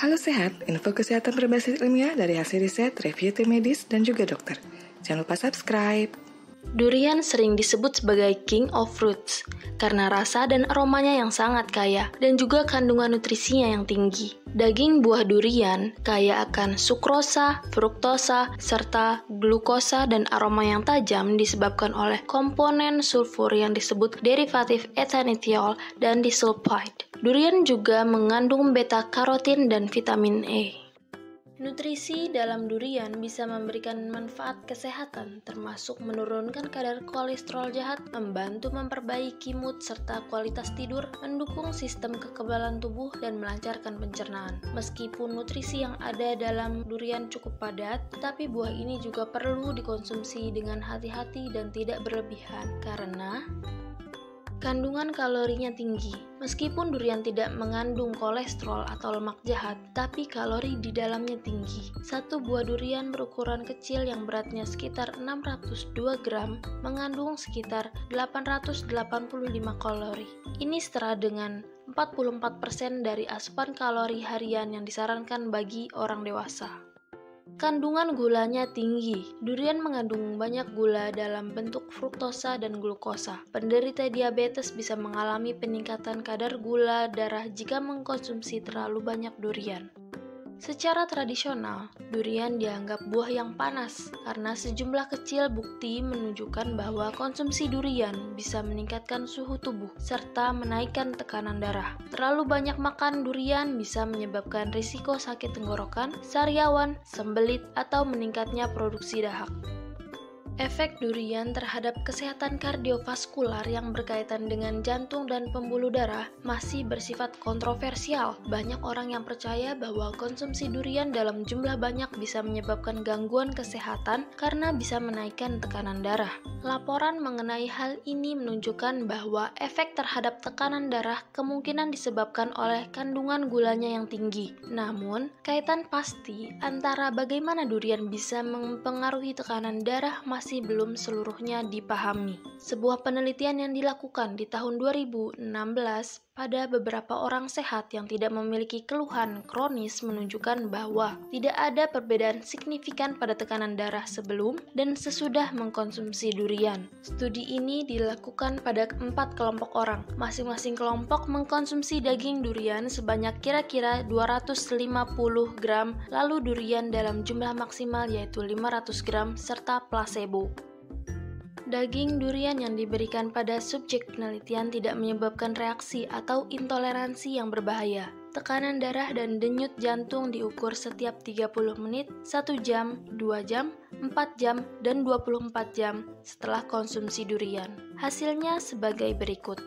Halo Sehat, info kesehatan berbasis ilmiah dari hasil riset, review tim medis, dan juga dokter. Jangan lupa subscribe. Durian sering disebut sebagai king of fruits karena rasa dan aromanya yang sangat kaya dan juga kandungan nutrisinya yang tinggi. Daging buah durian kaya akan sukrosa, fruktosa, serta glukosa dan aroma yang tajam disebabkan oleh komponen sulfur yang disebut derivatif ethanethiol dan disulfide. Durian juga mengandung beta-karotin dan vitamin E. Nutrisi dalam durian bisa memberikan manfaat kesehatan, termasuk menurunkan kadar kolesterol jahat, membantu memperbaiki mood serta kualitas tidur, mendukung sistem kekebalan tubuh, dan melancarkan pencernaan. Meskipun nutrisi yang ada dalam durian cukup padat, tapi buah ini juga perlu dikonsumsi dengan hati-hati dan tidak berlebihan, karena kandungan kalorinya tinggi. Meskipun durian tidak mengandung kolesterol atau lemak jahat, tapi kalori di dalamnya tinggi. Satu buah durian berukuran kecil yang beratnya sekitar 602 gram mengandung sekitar 885 kalori. Ini setara dengan 44% dari asupan kalori harian yang disarankan bagi orang dewasa. Kandungan gulanya tinggi. Durian mengandung banyak gula dalam bentuk fruktosa dan glukosa. Penderita diabetes bisa mengalami peningkatan kadar gula darah jika mengkonsumsi terlalu banyak durian. Secara tradisional, durian dianggap buah yang panas karena sejumlah kecil bukti menunjukkan bahwa konsumsi durian bisa meningkatkan suhu tubuh serta menaikkan tekanan darah. Terlalu banyak makan durian bisa menyebabkan risiko sakit tenggorokan, sariawan, sembelit, atau meningkatnya produksi dahak. Efek durian terhadap kesehatan kardiovaskular yang berkaitan dengan jantung dan pembuluh darah masih bersifat kontroversial. Banyak orang yang percaya bahwa konsumsi durian dalam jumlah banyak bisa menyebabkan gangguan kesehatan karena bisa menaikkan tekanan darah. Laporan mengenai hal ini menunjukkan bahwa efek terhadap tekanan darah kemungkinan disebabkan oleh kandungan gulanya yang tinggi. Namun, kaitan pasti antara bagaimana durian bisa mempengaruhi tekanan darah masih belum seluruhnya dipahami. Sebuah penelitian yang dilakukan di tahun 2016 pada beberapa orang sehat yang tidak memiliki keluhan kronis menunjukkan bahwa tidak ada perbedaan signifikan pada tekanan darah sebelum dan sesudah mengkonsumsi durian. Studi ini dilakukan pada 4 kelompok orang. Masing-masing kelompok mengkonsumsi daging durian sebanyak kira-kira 250 gram, lalu durian dalam jumlah maksimal yaitu 500 gram, serta placebo. Daging durian yang diberikan pada subjek penelitian tidak menyebabkan reaksi atau intoleransi yang berbahaya. Tekanan darah dan denyut jantung diukur setiap 30 menit, 1 jam, 2 jam, 4 jam, dan 24 jam setelah konsumsi durian. Hasilnya sebagai berikut.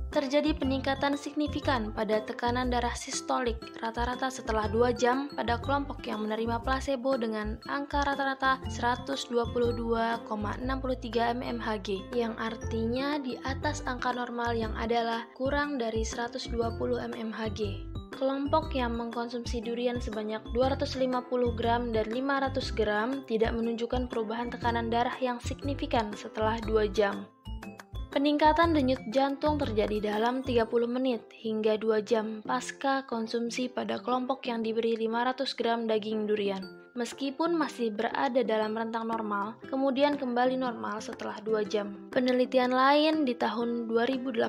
Terjadi peningkatan signifikan pada tekanan darah sistolik rata-rata setelah 2 jam pada kelompok yang menerima placebo dengan angka rata-rata 122,63 mmHg, yang artinya di atas angka normal yang adalah kurang dari 120 mmHg. Kelompok yang mengkonsumsi durian sebanyak 250 gram dan 500 gram tidak menunjukkan perubahan tekanan darah yang signifikan setelah 2 jam. Peningkatan denyut jantung terjadi dalam 30 menit hingga 2 jam pasca konsumsi pada kelompok yang diberi 500 gram daging durian. Meskipun masih berada dalam rentang normal, kemudian kembali normal setelah 2 jam. Penelitian lain di tahun 2018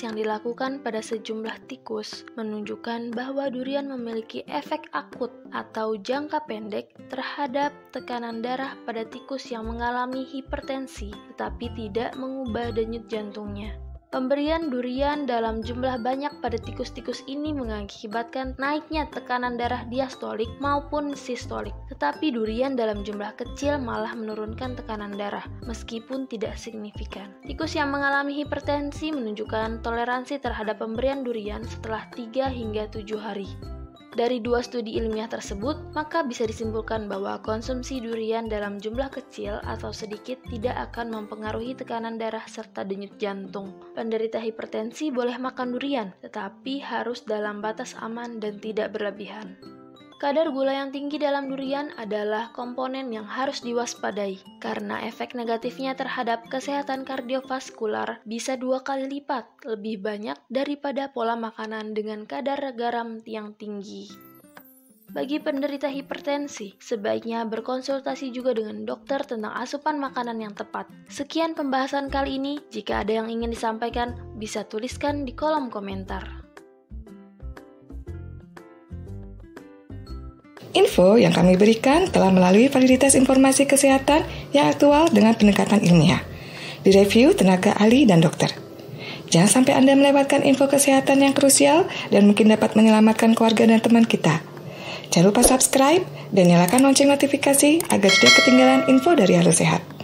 yang dilakukan pada sejumlah tikus menunjukkan bahwa durian memiliki efek akut atau jangka pendek terhadap tekanan darah pada tikus yang mengalami hipertensi, tetapi tidak mengubah denyut jantungnya. Pemberian durian dalam jumlah banyak pada tikus-tikus ini mengakibatkan naiknya tekanan darah diastolik maupun sistolik. Tetapi durian dalam jumlah kecil malah menurunkan tekanan darah, meskipun tidak signifikan. Tikus yang mengalami hipertensi menunjukkan toleransi terhadap pemberian durian setelah 3 hingga 7 hari. Dari 2 studi ilmiah tersebut, maka bisa disimpulkan bahwa konsumsi durian dalam jumlah kecil atau sedikit tidak akan mempengaruhi tekanan darah serta denyut jantung. Penderita hipertensi boleh makan durian, tetapi harus dalam batas aman dan tidak berlebihan. Kadar gula yang tinggi dalam durian adalah komponen yang harus diwaspadai, karena efek negatifnya terhadap kesehatan kardiovaskular bisa 2 kali lipat lebih banyak daripada pola makanan dengan kadar garam yang tinggi. Bagi penderita hipertensi, sebaiknya berkonsultasi juga dengan dokter tentang asupan makanan yang tepat. Sekian pembahasan kali ini. Jika ada yang ingin disampaikan, bisa tuliskan di kolom komentar. Info yang kami berikan telah melalui validitas informasi kesehatan yang aktual dengan pendekatan ilmiah. Direview tenaga ahli dan dokter. Jangan sampai Anda melewatkan info kesehatan yang krusial dan mungkin dapat menyelamatkan keluarga dan teman kita. Jangan lupa subscribe dan nyalakan lonceng notifikasi agar tidak ketinggalan info dari Halo Sehat.